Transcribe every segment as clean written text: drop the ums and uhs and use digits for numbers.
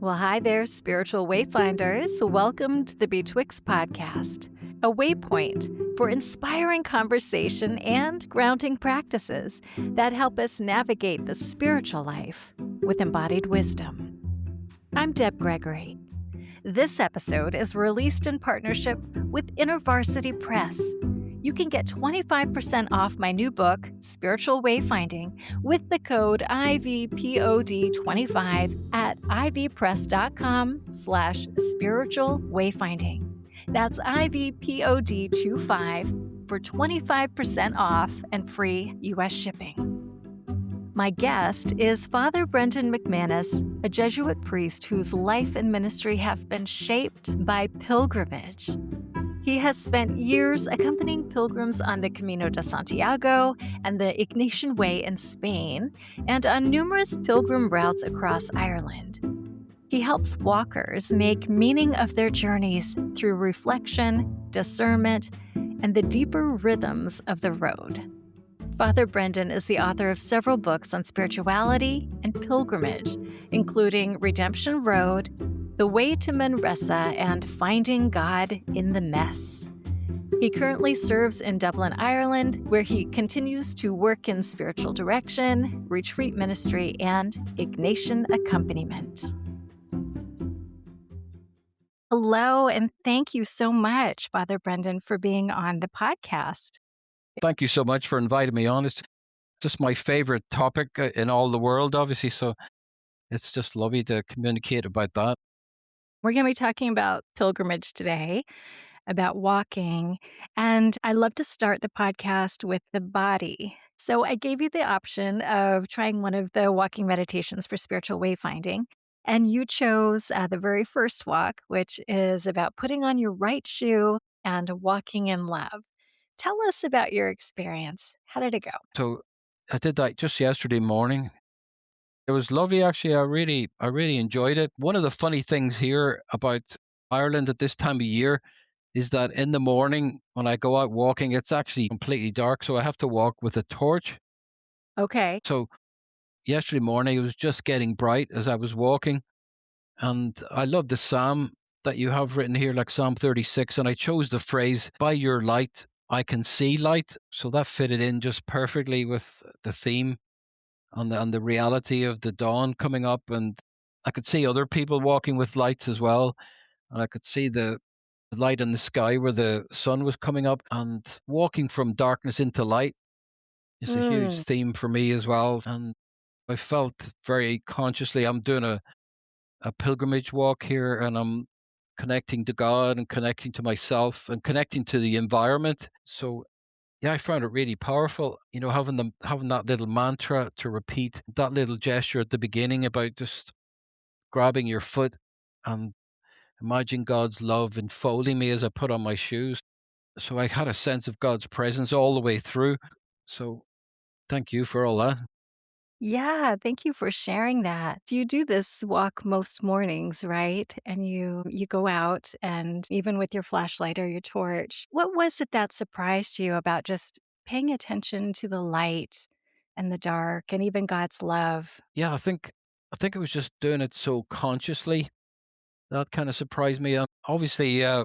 Well, hi there, spiritual wayfinders. Welcome to the Betwixt podcast, a waypoint for inspiring conversation and grounding practices that help us navigate the spiritual life with embodied wisdom. I'm Deb Gregory. This episode is released in partnership with InterVarsity Press. You can get 25% off my new book, Spiritual Wayfinding, with the code IVPOD25 at ivpress.com/spiritual wayfinding. That's IVPOD25 for 25% off and free U.S. shipping. My guest is Father Brendan McManus, a Jesuit priest whose life and ministry have been shaped by pilgrimage. He has spent years accompanying pilgrims on the Camino de Santiago and the Ignatian Way in Spain, and on numerous pilgrim routes across Ireland. He helps walkers make meaning of their journeys through reflection, discernment, and the deeper rhythms of the road. Father Brendan is the author of several books on spirituality and pilgrimage, including Redemption Road, The Way to Manresa, and Finding God in the Mess. He currently serves in Dublin, Ireland, where he continues to work in spiritual direction, retreat ministry, and Ignatian accompaniment. Hello, and thank you so much, Father Brendan, for being on the podcast. Thank you so much for inviting me on. It's just my favorite topic in all the world, obviously, so it's just lovely to communicate about that. We're going to be talking about pilgrimage today, about walking, and I love to start the podcast with the body. So I gave you the option of trying one of the walking meditations for spiritual wayfinding, and you chose the very first walk, which is about putting on your right shoe and walking in love. Tell us about your experience. How did it go? So I did that just yesterday morning. It was lovely, actually. I really enjoyed it. One of the funny things here about Ireland at this time of year is that in the morning when I go out walking, it's actually completely dark, so I have to walk with a torch. Okay. So yesterday morning, it was just getting bright as I was walking. And I love the psalm that you have written here, like Psalm 36. And I chose the phrase, by your light, I can see light. So that fitted in just perfectly with the theme on the reality of the dawn coming up. And I could see other people walking with lights as well. And I could see the light in the sky where the sun was coming up, and walking from darkness into light is a huge theme for me as well. And I felt very consciously I'm doing a pilgrimage walk here, and I'm connecting to God and connecting to myself and connecting to the environment. So yeah, I found it really powerful, having that little mantra to repeat, that little gesture at the beginning about just grabbing your foot and imagine God's love enfolding me as I put on my shoes. So I had a sense of God's presence all the way through. So thank you for all that. Yeah, thank you for sharing that. You do this walk most mornings, right? And you go out, and even with your flashlight or your torch. What was it that surprised you about just paying attention to the light and the dark and even God's love? Yeah, I think it was just doing it so consciously that kind of surprised me. Obviously, I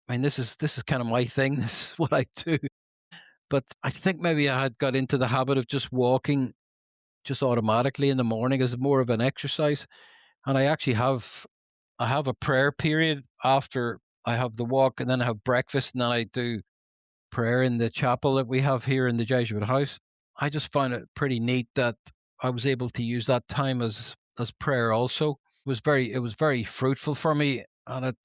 mean, this is kind of my thing. This is what I do. But I think maybe I had got into the habit of just walking just automatically in the morning as more of an exercise. And I actually have a prayer period after I have the walk, and then I have breakfast, and then I do prayer in the chapel that we have here in the Jesuit house. I just found it pretty neat that I was able to use that time as prayer also. It was very fruitful for me, and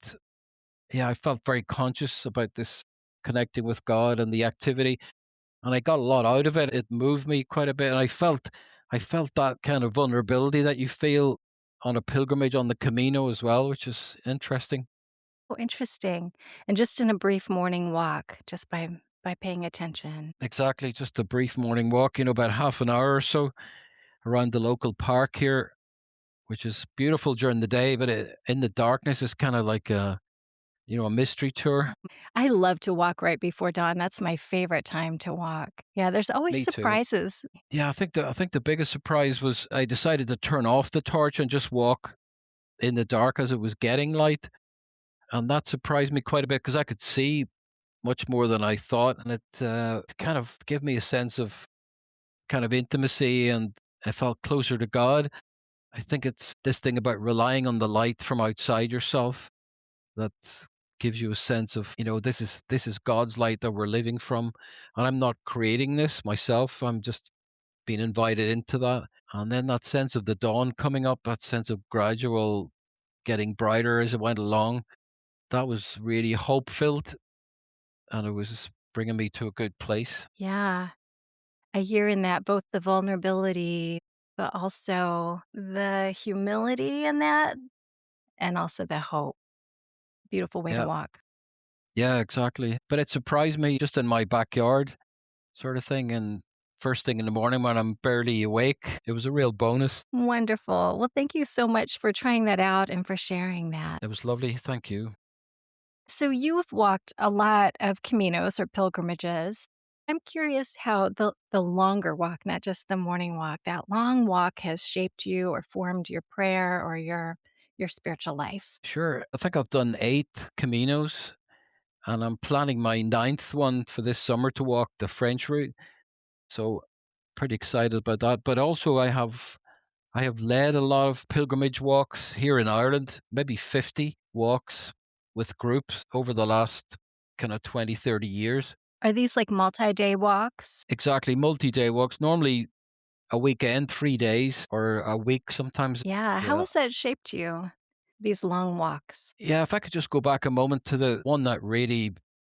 I felt very conscious about this connecting with God and the activity, and I got a lot out of it. It moved me quite a bit, and I felt that kind of vulnerability that you feel on a pilgrimage on the Camino as well, which is interesting. Oh, interesting. And just in a brief morning walk, just by paying attention. Exactly, just a brief morning walk, about half an hour or so around the local park here, which is beautiful during the day, but in the darkness, it's kind of like a mystery tour. I love to walk right before dawn. That's my favorite time to walk. Yeah, there's always Me too. surprises. Yeah, I think the biggest surprise was I decided to turn off the torch and just walk in the dark as it was getting light. And that surprised me quite a bit because I could see much more than I thought. And it kind of gave me a sense of kind of intimacy, and I felt closer to God. I think it's this thing about relying on the light from outside yourself that gives you a sense of, this is God's light that we're living from. And I'm not creating this myself. I'm just being invited into that. And then that sense of the dawn coming up, that sense of gradual getting brighter as it went along, that was really hope filled, and it was bringing me to a good place. Yeah. I hear in that both the vulnerability, but also the humility in that, and also the hope. Beautiful way to Yeah, walk. yeah, exactly. But it surprised me just in my backyard, sort of thing. And first thing in the morning when I'm barely awake, it was a real bonus. Wonderful. Well, thank you so much for trying that out and for sharing that. It was lovely. Thank you. So, you have walked a lot of caminos or pilgrimages. I'm curious how the longer walk, not just the morning walk, that long walk has shaped you or formed your prayer or your spiritual life. Sure. I think I've done 8 Caminos, and I'm planning my ninth one for this summer to walk the French route. So pretty excited about that. But also I have led a lot of pilgrimage walks here in Ireland, maybe 50 walks with groups over the last kind of 20, 30 years. Are these like multi-day walks? Exactly, multi-day walks, normally a weekend, 3 days, or a week sometimes. Yeah. How Yeah. has that shaped you, these long walks? Yeah, if I could just go back a moment to the one that really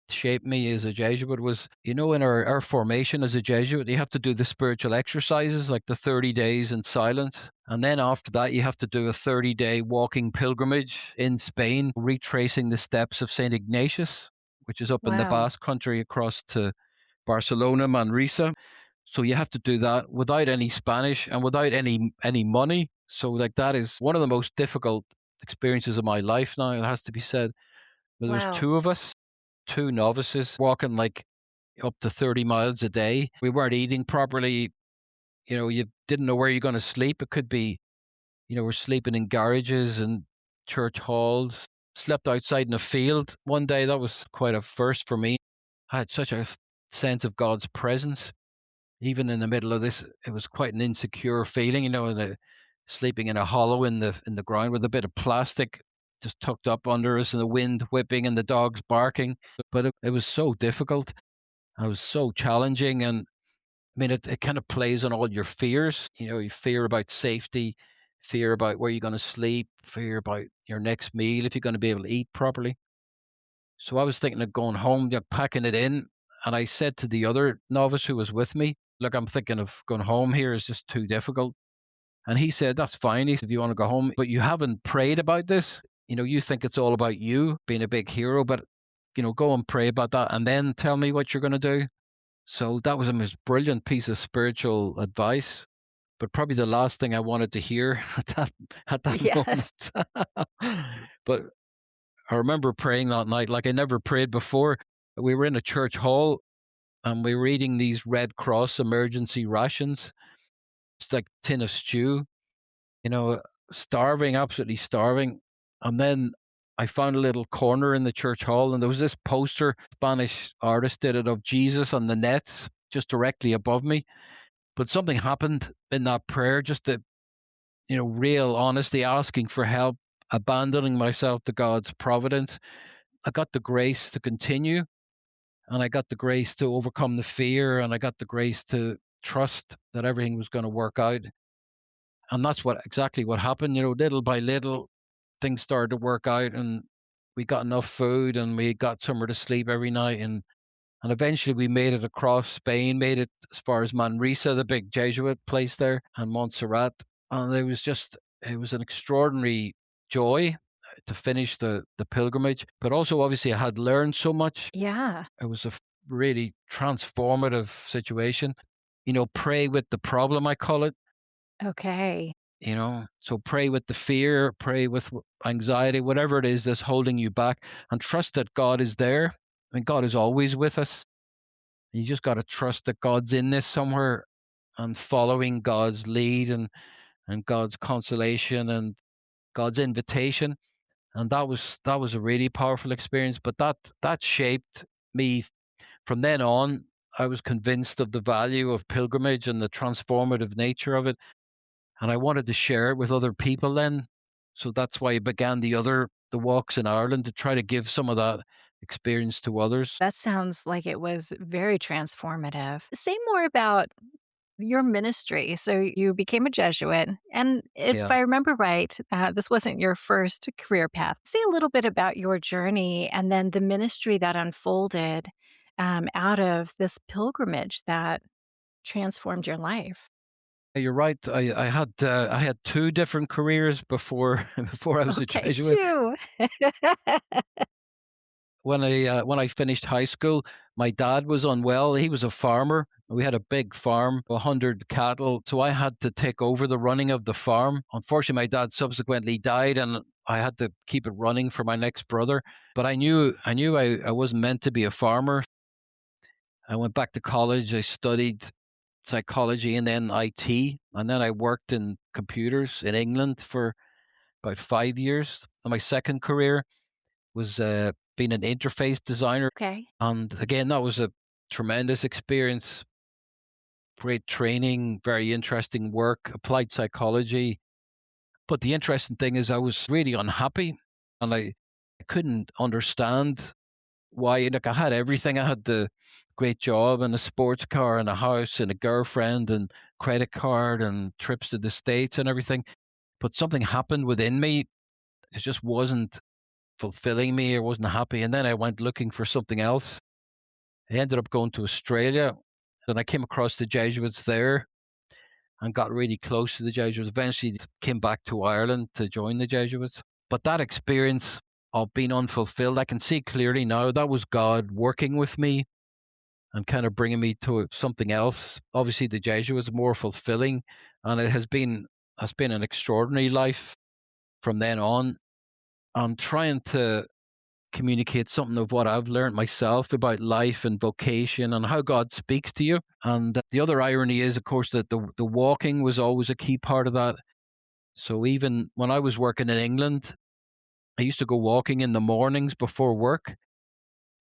shaped me as a Jesuit was, in our formation as a Jesuit, you have to do the spiritual exercises like the 30 days in silence. And then after that, you have to do a 30-day walking pilgrimage in Spain, retracing the steps of St. Ignatius, which is up in the Wow. Basque country across to Barcelona, Manresa. So you have to do that without any Spanish and without any money. So like that is one of the most difficult experiences of my life now, it has to be said. But there was Wow. 2 of us, 2 novices, walking like up to 30 miles a day. We weren't eating properly. You didn't know where you're going to sleep. It could be, we're sleeping in garages and church halls, slept outside in a field one day. That was quite a first for me. I had such a sense of God's presence even in the middle of this. It was quite an insecure feeling, sleeping in a hollow in the ground with a bit of plastic just tucked up under us, and the wind whipping and the dogs barking. But it was so difficult. It was so challenging, and I mean, it kind of plays on all your fears. You fear about safety, fear about where you're going to sleep, fear about your next meal, if you're going to be able to eat properly. So I was thinking of going home, packing it in. And I said to the other novice who was with me, look, I'm thinking of going home here. It's just too difficult. And he said, that's fine. He said, if you want to go home, but you haven't prayed about this. You think it's all about you being a big hero, but, go and pray about that and then tell me what you're going to do. So that was a most brilliant piece of spiritual advice, but probably the last thing I wanted to hear at that Yes. moment. But I remember praying that night like I never prayed before. We were in a church hall and we were eating these Red Cross emergency rations. It's like a tin of stew, you know, starving, absolutely starving. And then I found a little corner in the church hall and there was this poster, Spanish artist did it, of Jesus on the nets just directly above me. But something happened in that prayer, just the, real honesty, asking for help, abandoning myself to God's providence. I got the grace to continue, and I got the grace to overcome the fear, and I got the grace to trust that everything was going to work out. And that's exactly what happened. Little by little, things started to work out, and we got enough food, and we got somewhere to sleep every night, and eventually we made it across Spain, made it as far as Manresa, the big Jesuit place there, and Montserrat. And it was an extraordinary joy to finish the pilgrimage. But also, obviously, I had learned so much. Yeah. It was a really transformative situation. Pray with the problem, I call it. Okay. So pray with the fear, pray with anxiety, whatever it is that's holding you back, and trust that God is there. I mean, God is always with us. You just got to trust that God's in this somewhere and following God's lead and God's consolation and God's invitation. And that was a really powerful experience. But that shaped me from then on. I was convinced of the value of pilgrimage and the transformative nature of it. And I wanted to share it with other people then. So that's why I began the walks in Ireland, to try to give some of that experience to others. That sounds like it was very transformative. Say more about your ministry. So you became a Jesuit, and if Yeah. I remember right, this wasn't your first career path. Say a little bit about your journey and then the ministry that unfolded out of this pilgrimage that transformed your life. You're right. I had two different careers before before I was a Okay, Jesuit. 2. When I finished high school, my dad was unwell. He was a farmer. We had a big farm, 100 cattle. So I had to take over the running of the farm. Unfortunately, my dad subsequently died, and I had to keep it running for my next brother. But I knew I wasn't meant to be a farmer. I went back to college. I studied psychology and then IT. And then I worked in computers in England for about 5 years. And my second career was being an interface designer. Okay. And again, that was a tremendous experience, great training, very interesting work, applied psychology. But the interesting thing is, I was really unhappy, and I couldn't understand why. Like, I had everything. I had the great job and a sports car and a house and a girlfriend and credit card and trips to the States and everything. But something happened within me. It just wasn't fulfilling me, or wasn't happy. And then I went looking for something else. I ended up going to Australia, and I came across the Jesuits there and got really close to the Jesuits. Eventually came back to Ireland to join the Jesuits. But that experience of being unfulfilled, I can see clearly now that was God working with me and kind of bringing me to something else. Obviously, the Jesuits more fulfilling, and it has been an extraordinary life from then on. I'm trying to communicate something of what I've learned myself about life and vocation and how God speaks to you. And the other irony is, of course, that the walking was always a key part of that. So even when I was working in England, I used to go walking in the mornings before work,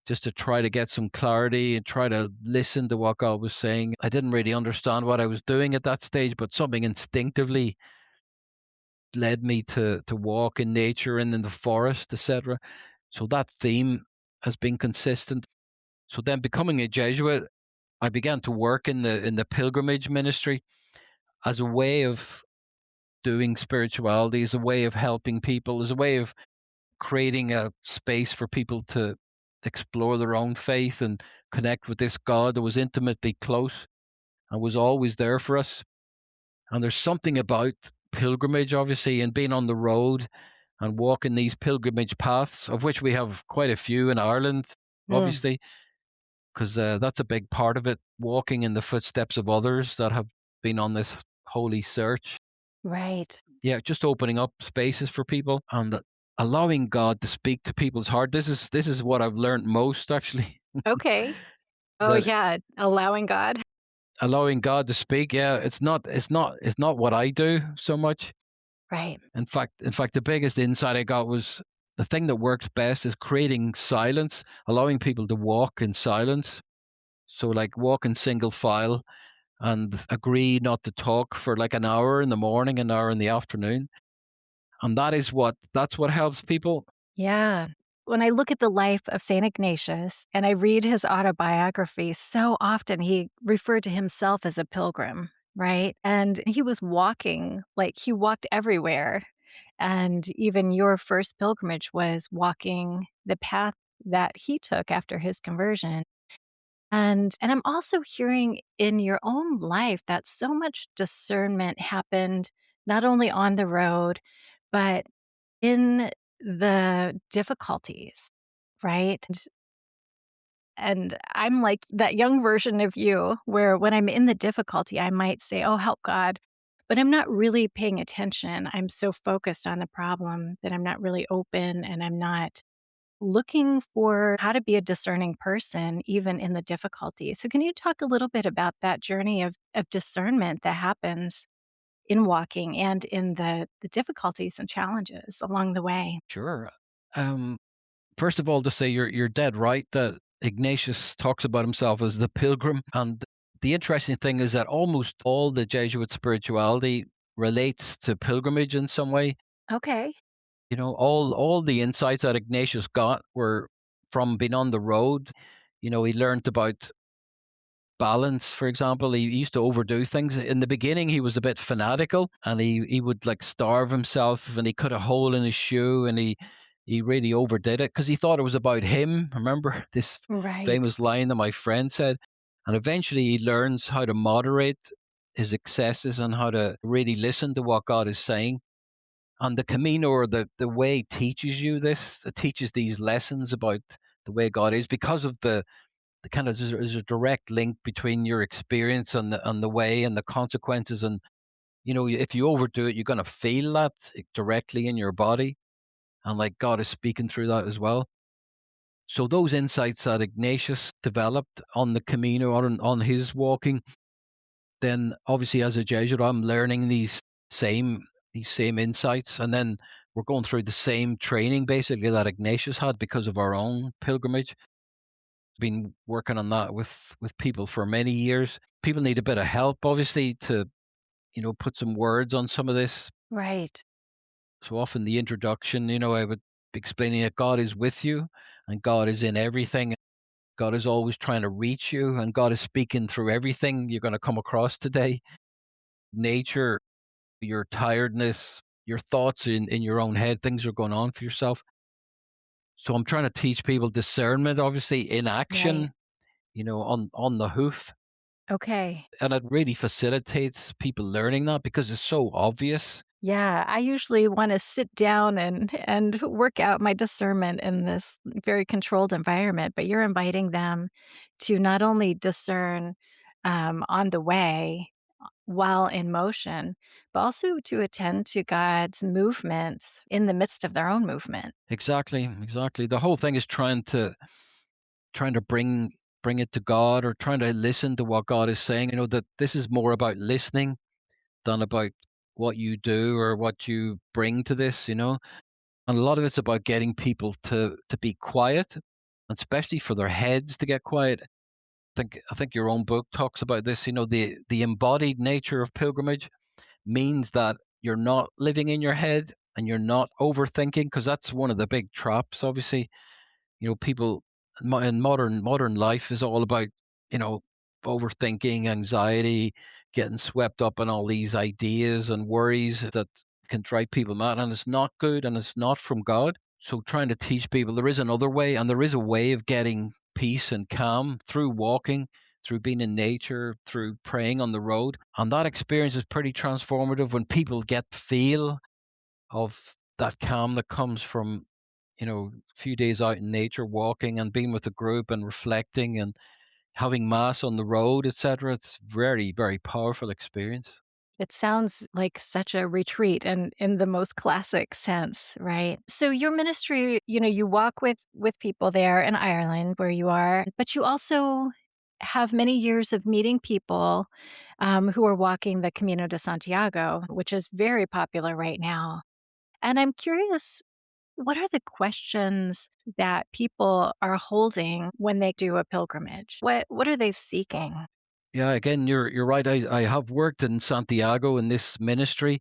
just to try to get some clarity and try to listen to what God was saying. I didn't really understand what I was doing at that stage, but something instinctively led me to walk in nature and in the forest, etc. So that theme has been consistent. So then, becoming a Jesuit, I began to work in the pilgrimage ministry as a way of doing spirituality, as a way of helping people, as a way of creating a space for people to explore their own faith and connect with this God that was intimately close and was always there for us. And there's something about pilgrimage, obviously, and being on the road and walking these pilgrimage paths, of which we have quite a few in Ireland, Mm, obviously, because that's a big part of it, walking in the footsteps of others that have been on this holy search. right. Yeah, just opening up spaces for people and allowing God to speak to people's heart. This is what I've learned most, actually. Okay. Oh, That yeah. Allowing God. allowing God to speak, yeah, it's not what I do so much. Right. In fact, the biggest insight I got was the thing that works best is creating silence, allowing people to walk in silence. So, like, walk in single file and agree not to talk for like an hour in the morning, an hour in the afternoon. And that's what helps people. Yeah. When I look at the life of St. Ignatius and I read his autobiography, so often he referred to himself as a pilgrim, right? And he was walking, like he walked everywhere. And even your first pilgrimage was walking the path that he took after his conversion. And I'm also hearing in your own life that so much discernment happened not only on the road, but in the difficulties, right? And I'm like that young version of you where when I'm in the difficulty, I might say, "Oh, help God." But I'm not really paying attention. I'm so focused on the problem that I'm not really open and I'm not looking for how to be a discerning person even in the difficulty. So can you talk a little bit about that journey of discernment that happens? in walking and in the difficulties and challenges along the way. Sure. Um, First of all, to say you're dead right that Ignatius talks about himself as the pilgrim, and the interesting thing is that almost all the Jesuit spirituality relates to pilgrimage in some way. Okay. You know, all the insights that Ignatius got were from being on the road. You know, he learned about balance, for example. He used to overdo things. In the beginning, he was a bit fanatical and he would like starve himself and he cut a hole in his shoe and he really overdid it because he thought it was about him. Remember this Right. famous line that my friend said? And eventually he learns how to moderate his excesses and how to really listen to what God is saying. And the Camino or the way teaches you this. It teaches these lessons about the way God is because of the kind of there's a direct link between your experience and the way and the consequences. And you know, if you overdo it, you're going to feel that directly in your body, and like God is speaking through that as well. So those insights that Ignatius developed on the Camino, on his walking, then obviously as a Jesuit, I'm learning these same insights, and then we're going through the same training basically that Ignatius had because of our own pilgrimage. Been working on that with people for many years. People need a bit of help, obviously, to put some words on some of this. Right. So often the introduction, I would be explaining that God is with you, and God is in everything. God is always trying to reach you, and God is speaking through everything you're going to come across today. Nature, your tiredness, your thoughts in your own head, things are going on for yourself. So I'm trying to teach people discernment, obviously, in Right. action, on the hoof. Okay. And it really facilitates people learning that because it's so obvious. Yeah, I usually wanna sit down and work out my discernment in this very controlled environment, but you're inviting them to not only discern, on the way while in motion, but also to attend to God's movements in the midst of their own movement. Exactly, exactly. The whole thing is trying to bring it to God or trying to listen to what God is saying. That this is more about listening than about what you do or what you bring to this. And a lot of it's about getting people to be quiet, especially for their heads to get quiet. I think your own book talks about this. The embodied nature of pilgrimage means that you're not living in your head and you're not overthinking, because that's one of the big traps. Obviously, people in modern life is all about you know overthinking, anxiety, getting swept up in all these ideas and worries that can drive people mad, and it's not good and it's not from God. So trying to teach people there is another way, and there is a way of getting peace and calm through walking, through being in nature, through praying on the road. And that experience is pretty transformative when people get feel of that calm that comes from a few days out in nature, walking and being with a group and reflecting and having mass on the road, etc. It's very, very powerful experience. It sounds like such a retreat and in the most classic sense, right? So your ministry, you walk with people there in Ireland where you are, but you also have many years of meeting people who are walking the Camino de Santiago, which is very popular right now. And I'm curious, what are the questions that people are holding when they do a pilgrimage? What are they seeking? Yeah, again, you're right. I have worked in Santiago in this ministry.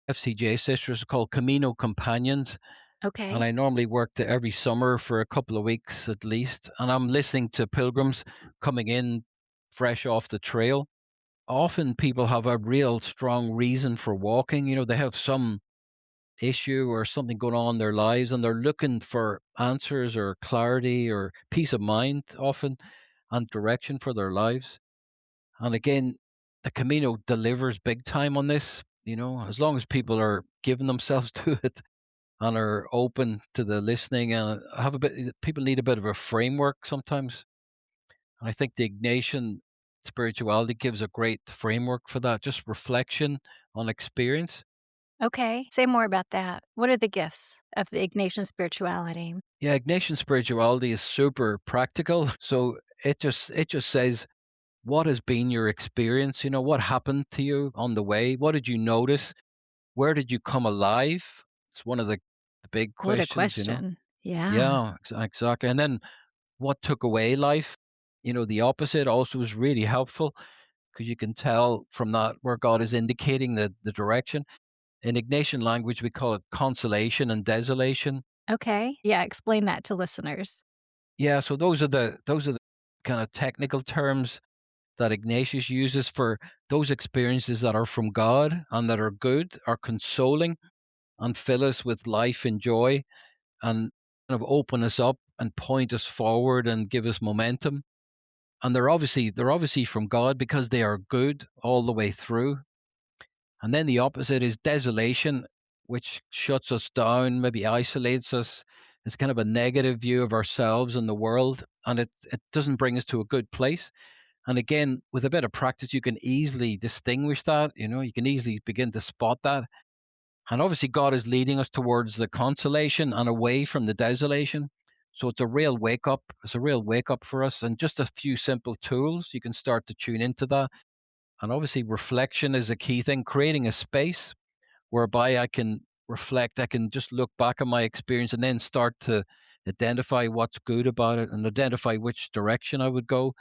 FCJ sisters are called Camino Companions, and Okay. I normally work there every summer for a couple of weeks at least. And I'm listening to pilgrims coming in fresh off the trail. Often people have a real strong reason for walking. They have some issue or something going on in their lives and they're looking for answers or clarity or peace of mind often, and direction for their lives. And again, the Camino delivers big time on this, as long as people are giving themselves to it and are open to the listening and have a bit, people need a bit of a framework sometimes. And I think the Ignatian spirituality gives a great framework for that, just reflection on experience. Okay. Say more about that. What are the gifts of the Ignatian spirituality? Yeah, Ignatian spirituality is super practical. So it just says what has been your experience? What happened to you on the way? What did you notice? Where did you come alive? It's one of the big What a questions. question. Yeah. Yeah, exactly. And then what took away life? The opposite also is really helpful because you can tell from that where God is indicating the direction. In Ignatian language, we call it consolation and desolation. Okay. Yeah, explain that to listeners. Yeah, so those are the kind of technical terms that Ignatius uses for those experiences that are from God and that are good, are consoling, and fill us with life and joy, and kind of open us up and point us forward and give us momentum. And they're obviously from God because they are good all the way through. And then the opposite is desolation, which shuts us down, maybe isolates us. It's kind of a negative view of ourselves and the world, and it doesn't bring us to a good place. And again, with a bit of practice, you can easily distinguish that. You can easily begin to spot that. And obviously, God is leading us towards the consolation and away from the desolation. So it's a real wake up. It's a real wake up for us. And just a few simple tools, you can start to tune into that. And obviously, reflection is a key thing, creating a space whereby I can reflect, I can just look back at my experience and then start to identify what's good about it and identify which direction I would go.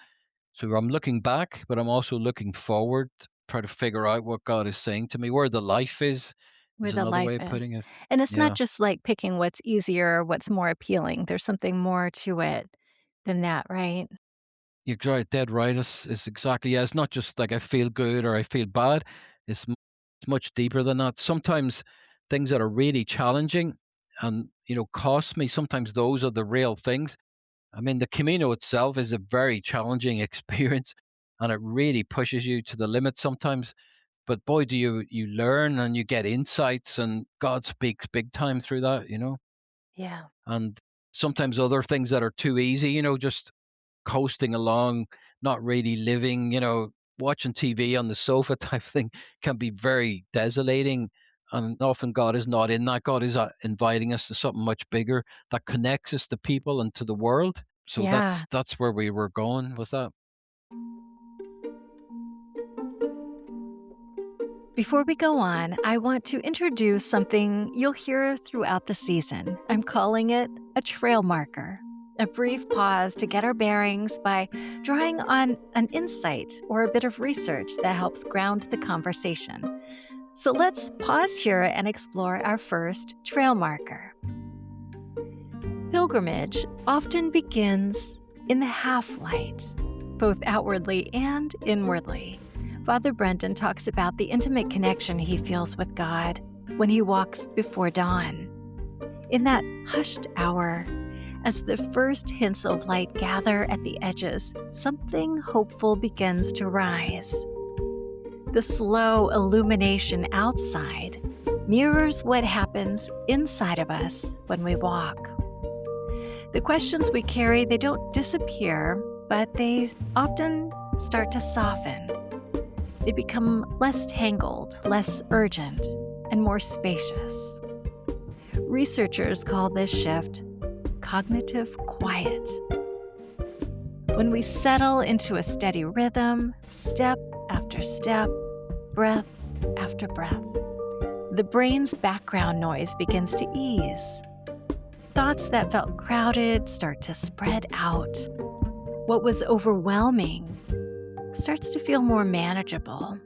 So I'm looking back, but I'm also looking forward, try to figure out what God is saying to me, where the life Where is the another way life of putting is. it. And it's not Yeah, just like picking what's easier or what's more appealing. There's something more to it than that, right? dead right. It's exactly, yeah, it's not just like I feel good or I feel bad. It's much deeper than that. Sometimes things that are really challenging and, cost me, sometimes those are the real things. I mean, the Camino itself is a very challenging experience and it really pushes you to the limit sometimes. But boy, do you learn and you get insights, and God speaks big time through that. Yeah. And sometimes other things that are too easy, just coasting along, not really living, watching TV on the sofa type thing can be very desolating. And often God is not in that. God is inviting us to something much bigger that connects us to people and to the world. So Yeah. that's where we were going with that. Before we go on, I want to introduce something you'll hear throughout the season. I'm calling it a trail marker. A brief pause to get our bearings by drawing on an insight or a bit of research that helps ground the conversation. So let's pause here and explore our first trail marker. Pilgrimage often begins in the half-light, both outwardly and inwardly. Father Brendan talks about the intimate connection he feels with God when he walks before dawn. In that hushed hour, as the first hints of light gather at the edges, something hopeful begins to rise. The slow illumination outside mirrors what happens inside of us when we walk. The questions we carry, they don't disappear, but they often start to soften. They become less tangled, less urgent, and more spacious. Researchers call this shift cognitive quiet. When we settle into a steady rhythm, step after step, breath after breath, the brain's background noise begins to ease. Thoughts that felt crowded start to spread out. What was overwhelming starts to feel more manageable.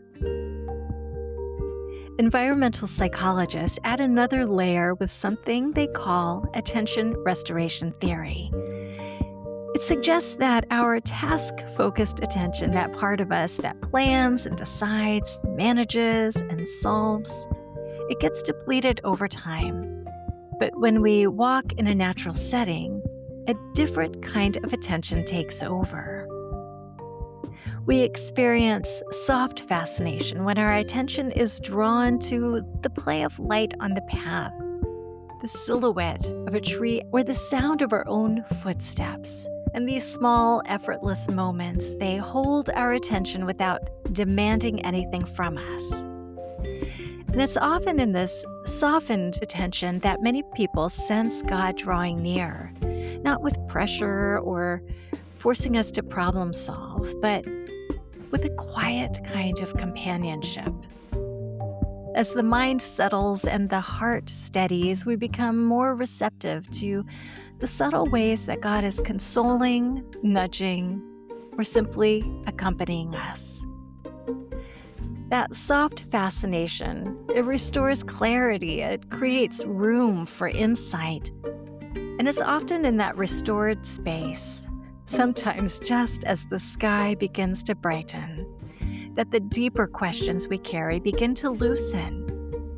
Environmental psychologists add another layer with something they call attention restoration theory. It suggests that our task-focused attention, that part of us that plans and decides, manages and solves, it gets depleted over time. But when we walk in a natural setting, a different kind of attention takes over. We experience soft fascination when our attention is drawn to the play of light on the path, the silhouette of a tree, or the sound of our own footsteps. And these small, effortless moments, they hold our attention without demanding anything from us. And it's often in this softened attention that many people sense God drawing near, not with pressure or forcing us to problem solve, but with a quiet kind of companionship. As the mind settles and the heart steadies, we become more receptive to the subtle ways that God is consoling, nudging, or simply accompanying us. That soft fascination, it restores clarity, it creates room for insight. And it's often in that restored space, sometimes just as the sky begins to brighten, that the deeper questions we carry begin to loosen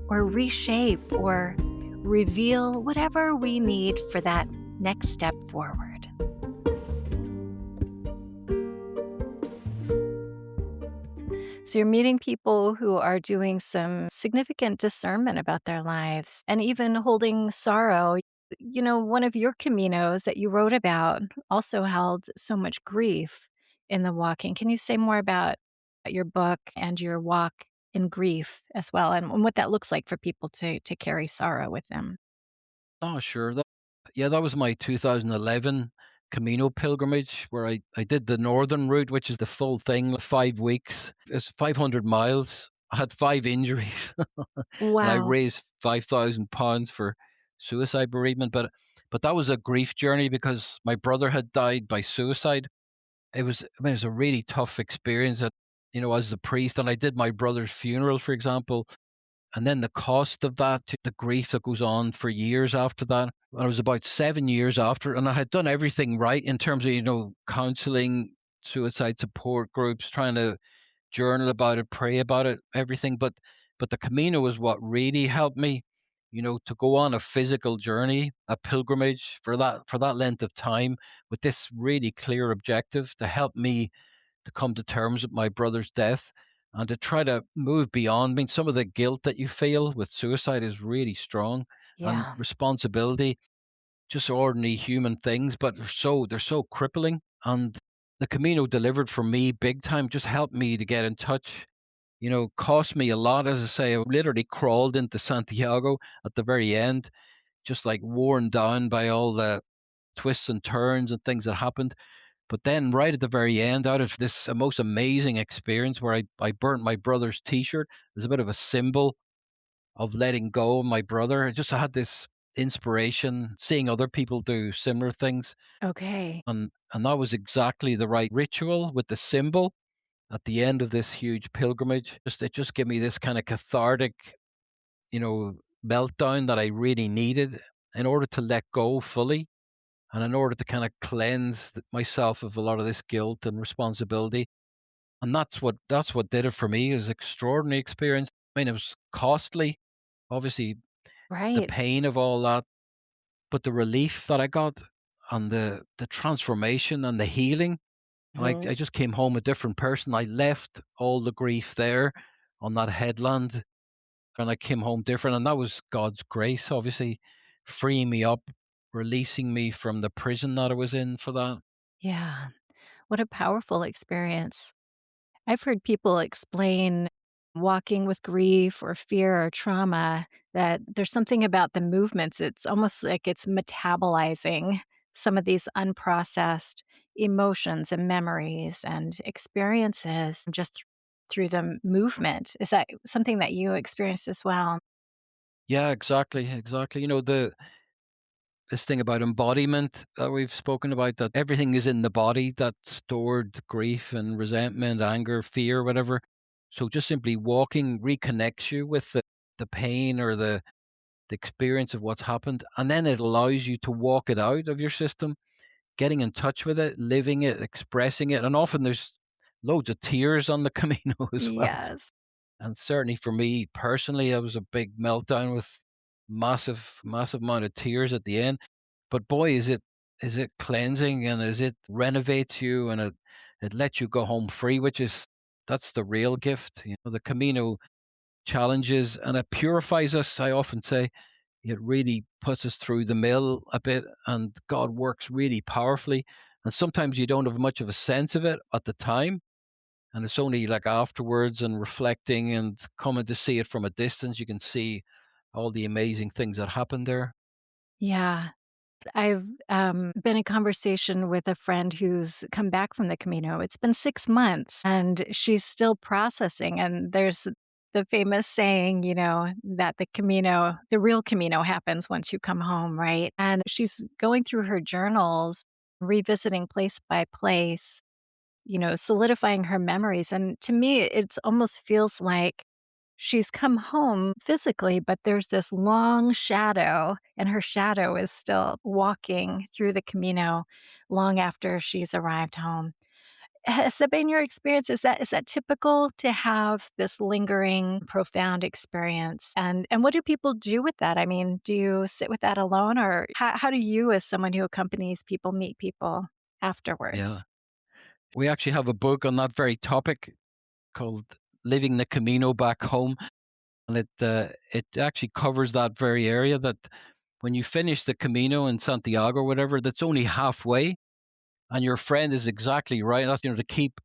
or reshape or reveal whatever we need for that next step forward. So you're meeting people who are doing some significant discernment about their lives and even holding sorrow. You know, one of your Caminos that you wrote about also held so much grief in the walking. Can you say more about your book and your walk in grief as well, and what that looks like for people to carry sorrow with them? Oh, sure. Yeah, that was my 2011 Camino pilgrimage where I did the northern route, which is the full thing, 5 weeks. It's 500 miles. I had 5 injuries and I Wow. raised £5,000 for suicide bereavement. But that was a grief journey because my brother had died by suicide. It was a really tough experience. As a priest, and I did my brother's funeral, for example, and then the cost of that, the grief that goes on for years after that. And it was about 7 years after, and I had done everything right in terms of, counseling, suicide support groups, trying to journal about it, pray about it, everything. But the Camino was what really helped me, to go on a physical journey, a pilgrimage for that length of time with this really clear objective to help me to come to terms with my brother's death and to try to move beyond. I mean, some of the guilt that you feel with suicide is really strong, and Yeah. responsibility, just ordinary human things, but they're so crippling. And the Camino delivered for me big time, just helped me to get in touch. Cost me a lot. As I say, I literally crawled into Santiago at the very end, just like worn down by all the twists and turns and things that happened. But then, right at the very end, out of this most amazing experience where I burnt my brother's t shirt as a bit of a symbol of letting go of my brother, I had this inspiration, seeing other people do similar things. Okay. And that was exactly the right ritual with the symbol at the end of this huge pilgrimage. It just gave me this kind of cathartic, you know, meltdown that I really needed in order to let go fully and in order to kind of cleanse myself of a lot of this guilt and responsibility. And that's what did it for me. It was an extraordinary experience. I mean, it was costly, obviously, the Right. pain of all that, but the relief that I got and the transformation and the healing. And I Mhm. just came home a different person. I left all the grief there on that headland, and I came home different. And that was God's grace, obviously, freeing me up, releasing me from the prison that I was in for that. Yeah. What a powerful experience. I've heard people explain walking with grief or fear or trauma that there's something about the movements. It's almost like it's metabolizing some of these unprocessed emotions and memories and experiences just through the movement. Is that something that you experienced as well? Yeah, exactly, exactly. This thing about embodiment that we've spoken about, that everything is in the body, that stored grief and resentment, anger, fear, whatever. So just simply walking reconnects you with the pain or the experience of what's happened. And then it allows you to walk it out of your system, getting in touch with it, living it, expressing it. And often there's loads of tears on the Camino as well. Yes. And certainly for me personally, it was a big meltdown with massive, massive amount of tears at the end. But boy, is it cleansing, and is it renovates you, and it lets you go home free, that's the real gift. The Camino challenges and it purifies us. I often say it really puts us through the mill a bit, and God works really powerfully. And sometimes you don't have much of a sense of it at the time, and it's only like afterwards and reflecting and coming to see it from a distance, you can see all the amazing things that happened there. Yeah. I've been in conversation with a friend who's come back from the Camino. It's been 6 months and she's still processing. And there's the famous saying, that the real Camino happens once you come home, right? And she's going through her journals, revisiting place by place, solidifying her memories. And to me, it almost feels like she's come home physically, but there's this long shadow, and her shadow is still walking through the Camino long after she's arrived home. Has that been your experience? Is that typical to have this lingering, profound experience? And what do people do with that? I mean, do you sit with that alone, or how do you, as someone who accompanies people, meet people Yeah. afterwards? We actually have a book on that very topic called Living the Camino Back Home. And it actually covers that very area, that when you finish the Camino in Santiago or whatever, that's only halfway. And your friend is exactly right. That's, to keep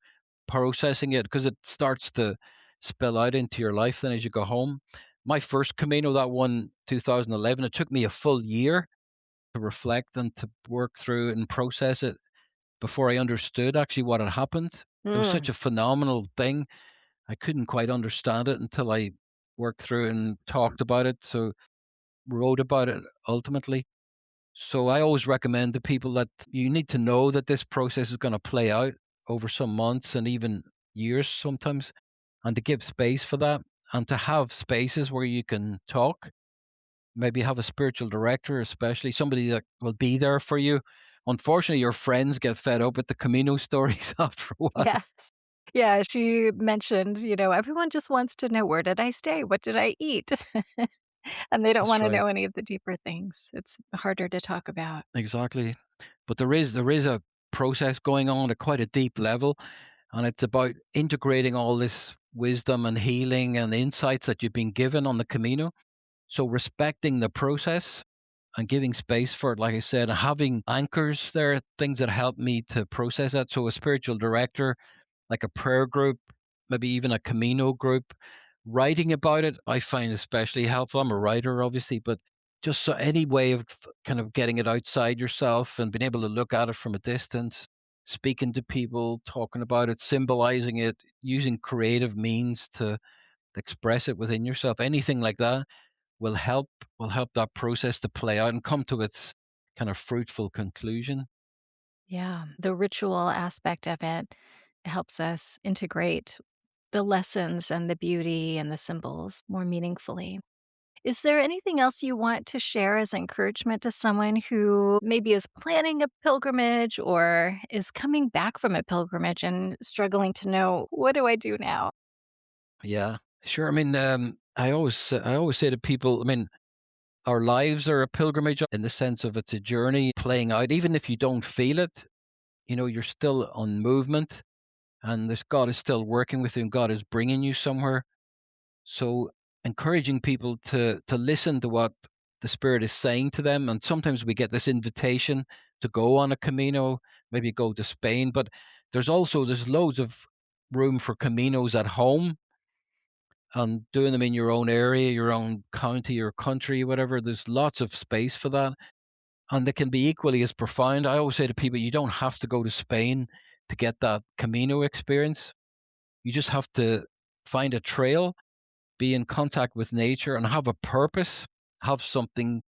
processing it, because it starts to spill out into your life then as you go home. My first Camino, that one, 2011, it took me a full year to reflect and to work through it and process it before I understood actually what had happened. It was such Mm. a phenomenal thing. I couldn't quite understand it until I worked through it and talked about it. So wrote about it ultimately. So I always recommend to people that you need to know that this process is going to play out over some months and even years sometimes, and to give space for that, and to have spaces where you can talk. Maybe have a spiritual director, especially somebody that will be there for you. Unfortunately, your friends get fed up with the Camino stories after a while. Yes. Yeah, she mentioned, everyone just wants to know, "Where did I stay? What did I eat?" And they don't That's wanna right. know any of the deeper things. It's harder to talk about. Exactly. But there is a process going on at quite a deep level, and it's about integrating all this wisdom and healing and insights that you've been given on the Camino. So respecting the process and giving space for it, like I said, and having anchors there, things that help me to process that. So a spiritual director, like a prayer group, maybe even a Camino group. Writing about it, I find especially helpful. I'm a writer, obviously, but just so any way of kind of getting it outside yourself and being able to look at it from a distance, speaking to people, talking about it, symbolizing it, using creative means to express it within yourself, anything like that will help that process to play out and come to its kind of fruitful conclusion. Yeah, the ritual aspect of it helps us integrate the lessons and the beauty and the symbols more meaningfully. Is there anything else you want to share as encouragement to someone who maybe is planning a pilgrimage or is coming back from a pilgrimage and struggling to know, "What do I do now?" Yeah, sure. I mean, I always say to people, I mean, our lives are a pilgrimage in the sense of it's a journey playing out. Even if you don't feel it, you're still on movement, and this God is still working with you, and God is bringing you somewhere. So encouraging people to listen to what the Spirit is saying to them. And sometimes we get this invitation to go on a Camino, maybe go to Spain, but there's loads of room for Caminos at home, and doing them in your own area, your own county or country, whatever. There's lots of space for that. And they can be equally as profound. I always say to people, you don't have to go to Spain to get that Camino experience. You just have to find a trail, be in contact with nature, and have a purpose, have something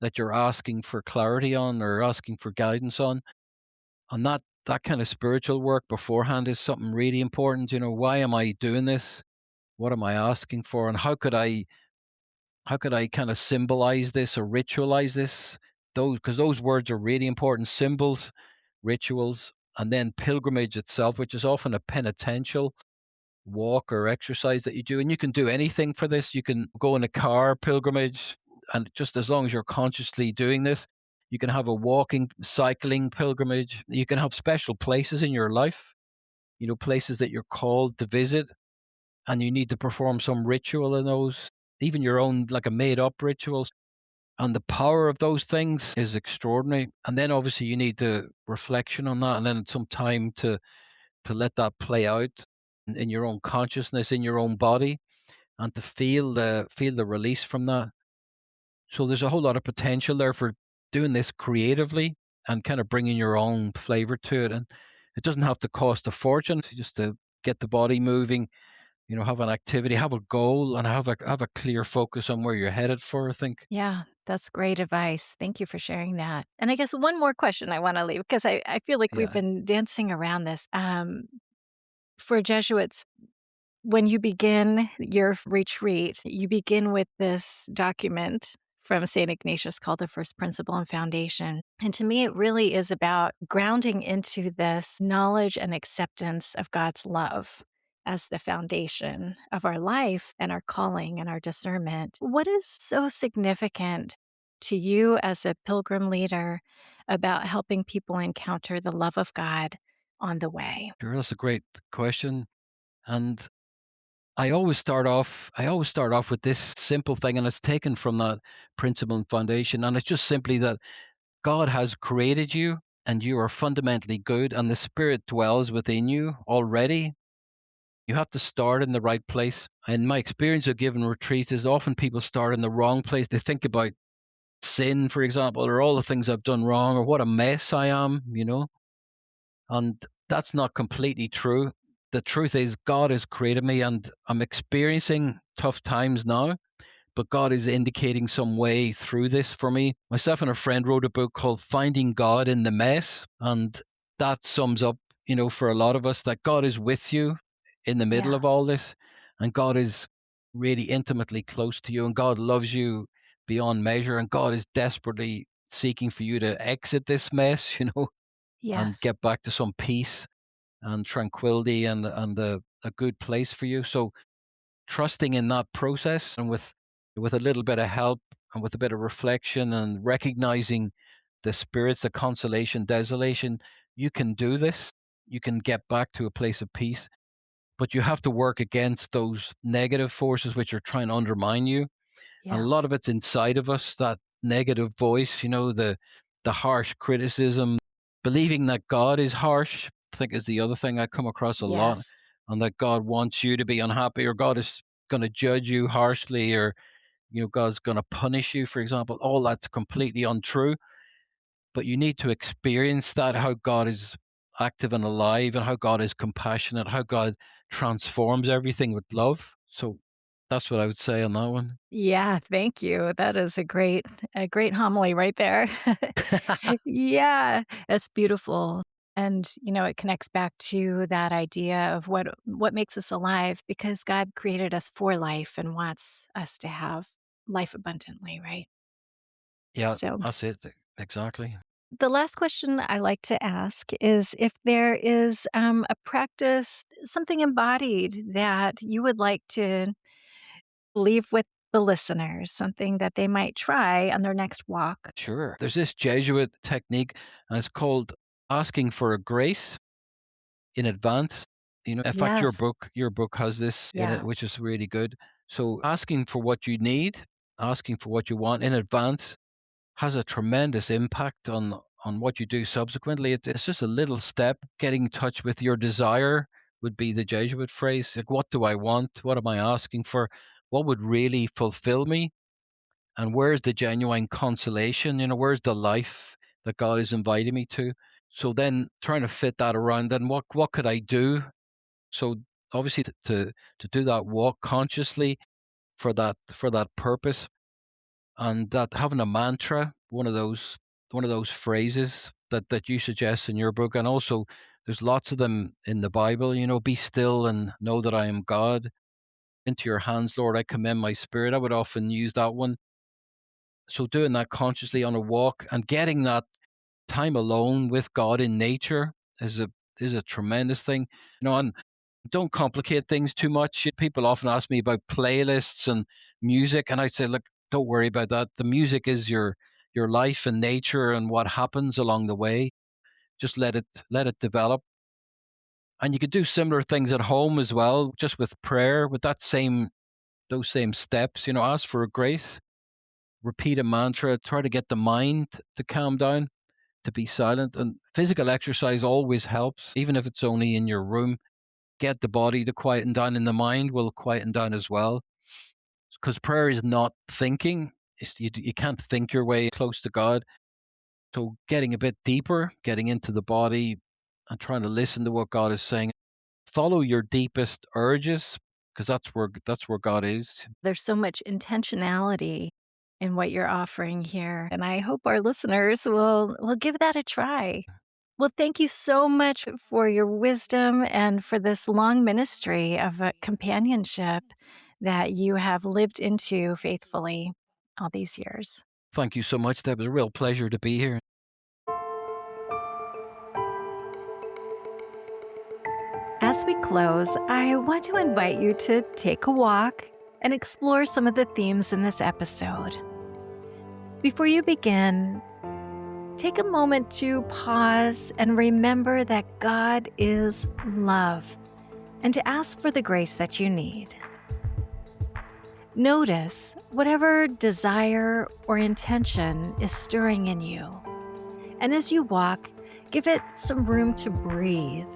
that you're asking for clarity on or asking for guidance on. And that kind of spiritual work beforehand is something really important. Why am I doing this? What am I asking for? And how could I kind of symbolize this or ritualize this? Because those words are really important: symbols, rituals, and then pilgrimage itself, which is often a penitential walk or exercise that you do. And you can do anything for this. You can go in a car pilgrimage, and just as long as you're consciously doing this, you can have a walking, cycling pilgrimage. You can have special places in your life, places that you're called to visit, and you need to perform some ritual in those, even your own, like a made up rituals. And the power of those things is extraordinary. And then obviously you need the reflection on that, and then some time to let that play out in your own consciousness, in your own body, and to feel the release from that. So there's a whole lot of potential there for doing this creatively and kind of bringing your own flavor to it. And it doesn't have to cost a fortune just to get the body moving, have an activity, have a goal, and have a clear focus on where you're headed for, I think. Yeah, that's great advice. Thank you for sharing that. And I guess one more question I want to leave because I feel like we've Yeah. been dancing around this. For Jesuits, when you begin your retreat, you begin with this document from St. Ignatius called the First Principle and Foundation. And to me, it really is about grounding into this knowledge and acceptance of God's love as the foundation of our life and our calling and our discernment. What is so significant to you as a pilgrim leader about helping people encounter the love of God on the way? Sure, that's a great question. And I always start off with this simple thing, and it's taken from that principle and foundation. And it's just simply that God has created you and you are fundamentally good, and the Spirit dwells within you already. You have to start in the right place. In my experience of giving retreats is often people start in the wrong place. They think about sin, for example, or all the things I've done wrong, or what a mess I am. And that's not completely true. The truth is, God has created me, and I'm experiencing tough times now, but God is indicating some way through this for me. Myself and a friend wrote a book called Finding God in the Mess. And that sums up, for a lot of us, that God is with you in the middle Yeah. of all this. And God is really intimately close to you. And God loves you beyond measure. And God is desperately seeking for you to exit this mess, and Yes. get back to some peace and tranquility and a good place for you. So trusting in that process, and with a little bit of help and with a bit of reflection and recognizing the spirits of consolation, desolation, you can do this. You can get back to a place of peace, but you have to work against those negative forces which are trying to undermine you. And a Yeah. lot of it's inside of us, that negative voice, the harsh criticism, believing that God is harsh, I think is the other thing I come across a lot, Yes. and that God wants you to be unhappy, or God is going to judge you harshly, or God's going to punish you, for example. All that's completely untrue, but you need to experience that, how God is active and alive, and how God is compassionate, how God transforms everything with love. So that's what I would say on that one. Yeah, thank you. That is a great homily right there. Yeah, it's beautiful. And, it connects back to that idea of what makes us alive because God created us for life and wants us to have life abundantly, right? Yeah, So, that's it. Exactly. the last question I like to ask is if there is a practice, something embodied that you would like to leave with the listeners, something that they might try on their next walk. Sure. There's this Jesuit technique, and it's called asking for a grace in advance. In fact, your Yes. book has this in it, Yeah. which is really good. So asking for what you need, asking for what you want in advance has a tremendous impact on what you do subsequently. It's just a little step. Getting in touch with your desire would be the Jesuit phrase. Like, what do I want? What am I asking for? What would really fulfill me? And where's the genuine consolation? Where's the life that God is inviting me to? So then trying to fit that around, then what could I do? So obviously to do that walk consciously for that purpose, and that having a mantra, one of those phrases that you suggest in your book. And also there's lots of them in the Bible, be still and know that I am God. Into your hands, Lord, I commend my spirit. I would often use that one. So doing that consciously on a walk and getting that time alone with God in nature is a tremendous thing. And don't complicate things too much. People often ask me about playlists and music, and I say, look, don't worry about that. The music is your life and nature and what happens along the way. Just let it develop. And you could do similar things at home as well, just with prayer, with those same steps. Ask for a grace, repeat a mantra, try to get the mind to calm down, to be silent. And physical exercise always helps, even if it's only in your room. Get the body to quieten down, and the mind will quieten down as well. Because prayer is not thinking. You can't think your way close to God. So getting a bit deeper, getting into the body and trying to listen to what God is saying. Follow your deepest urges, because that's where God is. There's so much intentionality in what you're offering here, and I hope our listeners will give that a try. Well, thank you so much for your wisdom and for this long ministry of companionship that you have lived into faithfully all these years. Thank you so much. That was a real pleasure to be here. As we close, I want to invite you to take a walk and explore some of the themes in this episode. Before you begin, take a moment to pause and remember that God is love and to ask for the grace that you need. Notice whatever desire or intention is stirring in you. And as you walk, give it some room to breathe.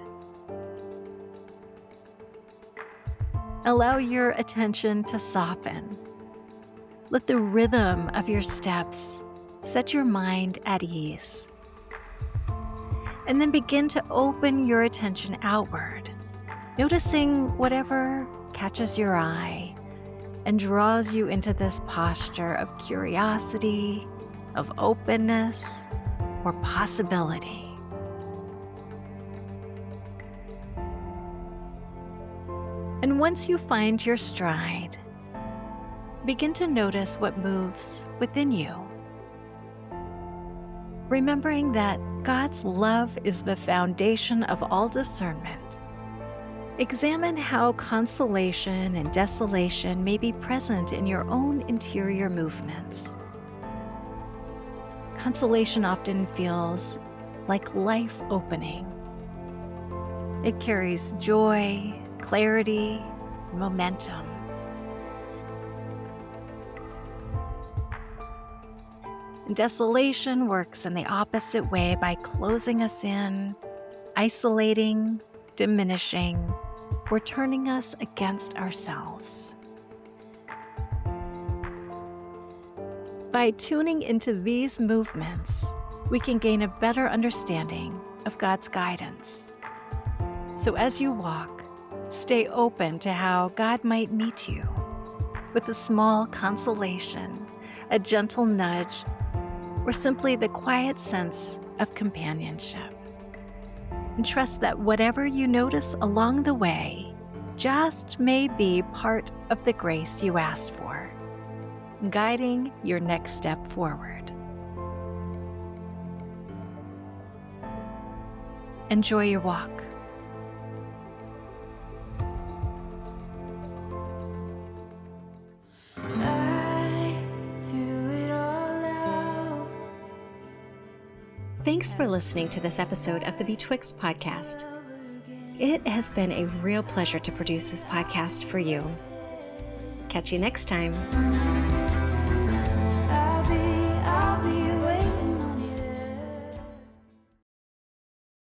Allow your attention to soften. Let the rhythm of your steps set your mind at ease. And then begin to open your attention outward, noticing whatever catches your eye and draws you into this posture of curiosity, of openness, or possibility. And once you find your stride, begin to notice what moves within you. Remembering that God's love is the foundation of all discernment, examine how consolation and desolation may be present in your own interior movements. Consolation often feels like life opening. It carries joy, clarity, momentum. Desolation works in the opposite way by closing us in, isolating, diminishing, or turning us against ourselves. By tuning into these movements, we can gain a better understanding of God's guidance. So as you walk, stay open to how God might meet you with a small consolation, a gentle nudge, or simply the quiet sense of companionship. And trust that whatever you notice along the way just may be part of the grace you asked for, guiding your next step forward. Enjoy your walk. Thanks for listening to this episode of the Betwixt podcast. It has been a real pleasure to produce this podcast for you. Catch you next time.